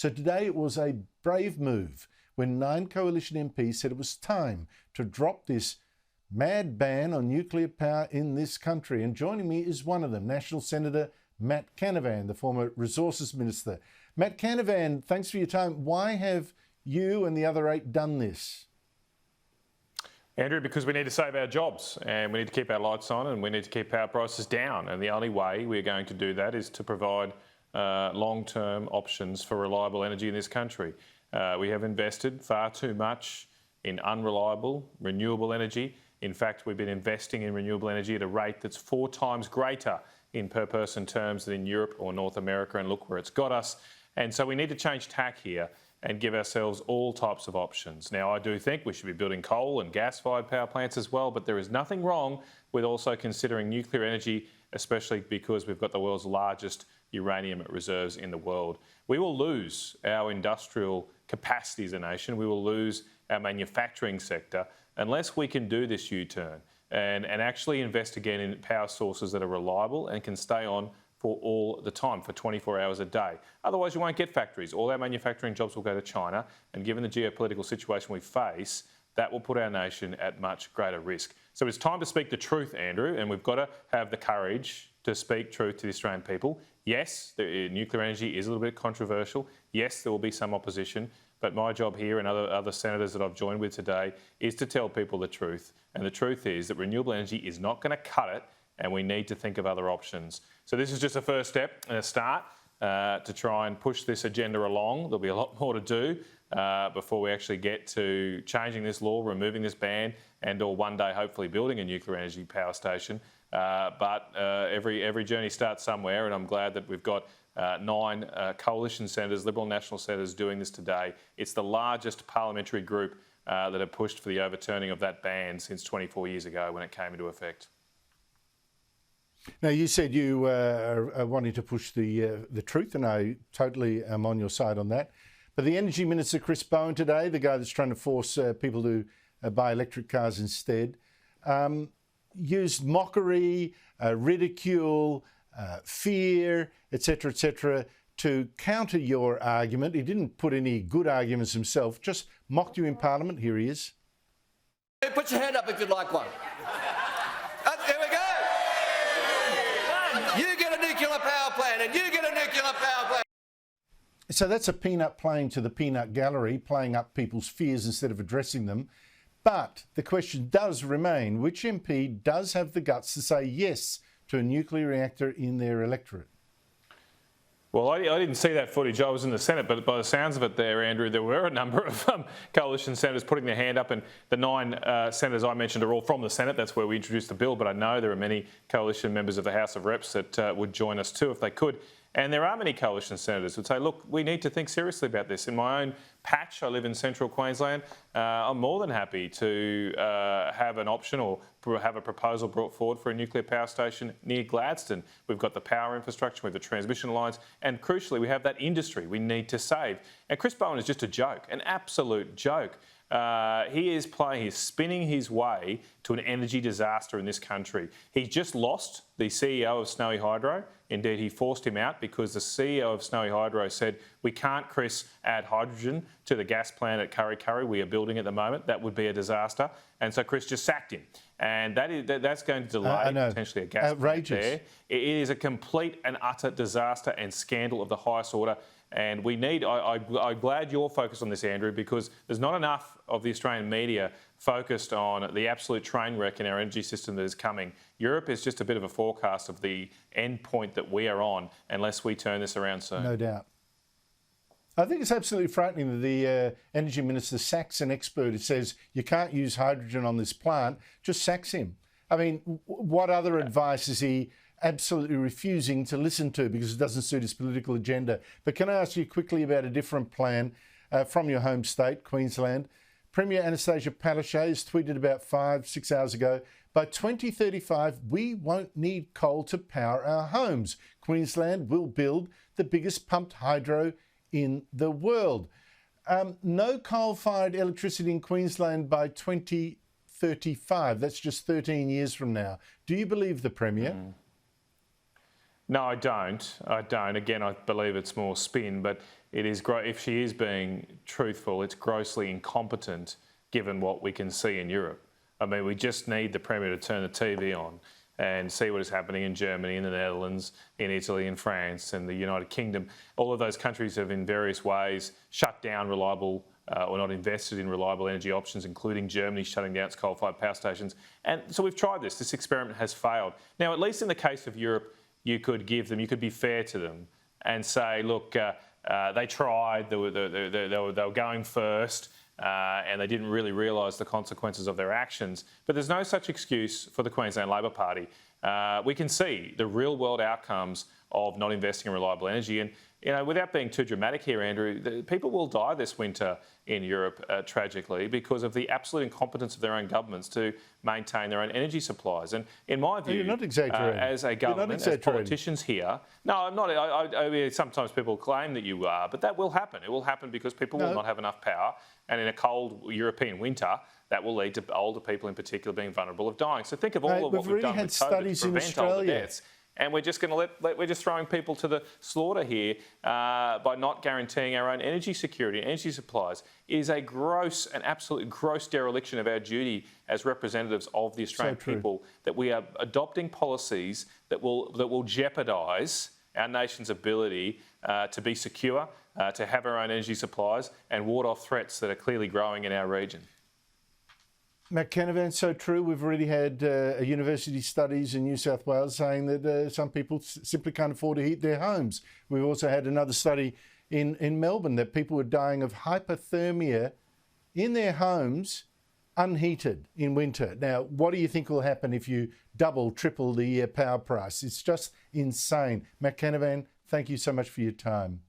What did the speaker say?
So today it was a brave move when 9 coalition MPs said it was time to drop this mad ban on nuclear power in this country. And joining me is one of them, National Senator Matt Canavan, the former Resources Minister. Matt Canavan, thanks for your time. Why have you and the other 8 done this? Andrew, because we need to save our jobs and we need to keep our lights on and we need to keep power prices down. And the only way we're going to do that is to provide long-term options for reliable energy in this country. We have invested far too much in unreliable, renewable energy. In fact, we've been investing in renewable energy at a rate that's 4 times greater in per person terms than in Europe or North America, and look where it's got us. And so we need to change tack here and give ourselves all types of options. Now, I do think we should be building coal and gas-fired power plants as well, but there is nothing wrong with also considering nuclear energy, especially because we've got the world's largest uranium reserves in the world. We will lose our industrial capacity as a nation. We will lose our manufacturing sector unless we can do this U-turn and actually invest again in power sources that are reliable and can stay on for all the time, for 24 hours a day. Otherwise, you won't get factories. All our manufacturing jobs will go to China, and given the geopolitical situation we face, that will put our nation at much greater risk. So it's time to speak the truth, Andrew, and we've got to have the courage to speak truth to the Australian people. Yes, nuclear energy is a little bit controversial. Yes, there will be some opposition, but my job here and other senators that I've joined with today is to tell people the truth. And the truth is that renewable energy is not going to cut it, and we need to think of other options. So this is just a first step and a start to try and push this agenda along. There'll be a lot more to do before we actually get to changing this law, removing this ban, and/or one day hopefully building a nuclear energy power station. But every journey starts somewhere, and I'm glad that we've got 9 coalition senators, Liberal National senators, doing this today. It's the largest parliamentary group that have pushed for the overturning of that ban since 24 years ago when it came into effect. Now, you said you are wanting to push the truth, and I totally am on your side on that. But the Energy Minister, Chris Bowen, today, the guy that's trying to force people to buy electric cars instead, used mockery, ridicule, fear, etc., to counter your argument. He didn't put any good arguments himself, just mocked you in Parliament. Here he is. Hey, put your hand up if you'd like one. Here we go. You get a nuclear power plant and you get a nuclear power plant. So that's a peanut playing to the peanut gallery, playing up people's fears instead of addressing them. But the question does remain, which MP does have the guts to say yes to a nuclear reactor in their electorate? Well, I didn't see that footage. I was in the Senate, but by the sounds of it there, Andrew, there were a number of coalition senators putting their hand up, and the 9 senators I mentioned are all from the Senate. That's where we introduced the bill, but I know there are many coalition members of the House of Reps that would join us too if they could. And there are many coalition senators who would say, look, we need to think seriously about this. In my own patch, I live in central Queensland, I'm more than happy to have an option or have a proposal brought forward for a nuclear power station near Gladstone. We've got the power infrastructure, we have the transmission lines, and crucially, we have that industry we need to save. And Chris Bowen is just a joke, an absolute joke. He's spinning his way to an energy disaster in this country. He's just lost the CEO of Snowy Hydro. Indeed, he forced him out because the CEO of Snowy Hydro said, we can't, Chris, add hydrogen to the gas plant at Kurri Kurri we are building at the moment. That would be a disaster. And so Chris just sacked him. And that's going to delay potentially a gas plant there. It is a complete and utter disaster and scandal of the highest order. And we need, I'm glad you're focused on this, Andrew, because there's not enough of the Australian media focused on the absolute train wreck in our energy system that is coming. Europe is just a bit of a forecast of the end point that we are on unless we turn this around soon. No doubt. I think it's absolutely frightening that the Energy Minister sacks an expert who says you can't use hydrogen on this plant, just sacks him. I mean, what other advice is he absolutely refusing to listen to because it doesn't suit his political agenda? But can I ask you quickly about a different plan from your home state, Queensland? Premier Annastacia Palaszczuk has tweeted about 5-6 hours ago, by 2035, we won't need coal to power our homes. Queensland will build the biggest pumped hydro in the world. No coal-fired electricity in Queensland by 2035. That's just 13 years from now. Do you believe the Premier? No, I don't. Again, I believe it's more spin, but it is if she is being truthful, it's grossly incompetent given what we can see in Europe. I mean, we just need the Premier to turn the TV on and see what is happening in Germany, in the Netherlands, in Italy, in France, and the United Kingdom. All of those countries have in various ways shut down reliable or not invested in reliable energy options, including Germany shutting down its coal-fired power stations. And so we've tried this. This experiment has failed. Now, at least in the case of Europe, you could be fair to them and say, look, they tried, they were going first, and they didn't really realise the consequences of their actions. But there's no such excuse for the Queensland Labor Party. We can see the real-world outcomes of not investing in reliable energy. And, you know, without being too dramatic here, Andrew, people will die this winter in Europe, tragically, because of the absolute incompetence of their own governments to maintain their own energy supplies. And in my view, you're not exaggerating. As a government, as politicians here, no, I'm not. I mean, sometimes people claim that you are, but that will happen. It will happen because people will not have enough power. And in a cold European winter, that will lead to older people in particular being vulnerable of dying. So think of all of what we've done with COVID to prevent older deaths. And we're just going to we're just throwing people to the slaughter here by not guaranteeing our own energy security, energy supplies. It is an absolute gross dereliction of our duty as representatives of the Australian people that we are adopting policies that will jeopardise our nation's ability to be secure, to have our own energy supplies and ward off threats that are clearly growing in our region. Matt Canavan, so true. We've already had university studies in New South Wales saying that some people simply can't afford to heat their homes. We've also had another study in Melbourne that people were dying of hypothermia in their homes, unheated in winter. Now, what do you think will happen if you double, triple the power price? It's just insane. Matt Canavan, thank you so much for your time.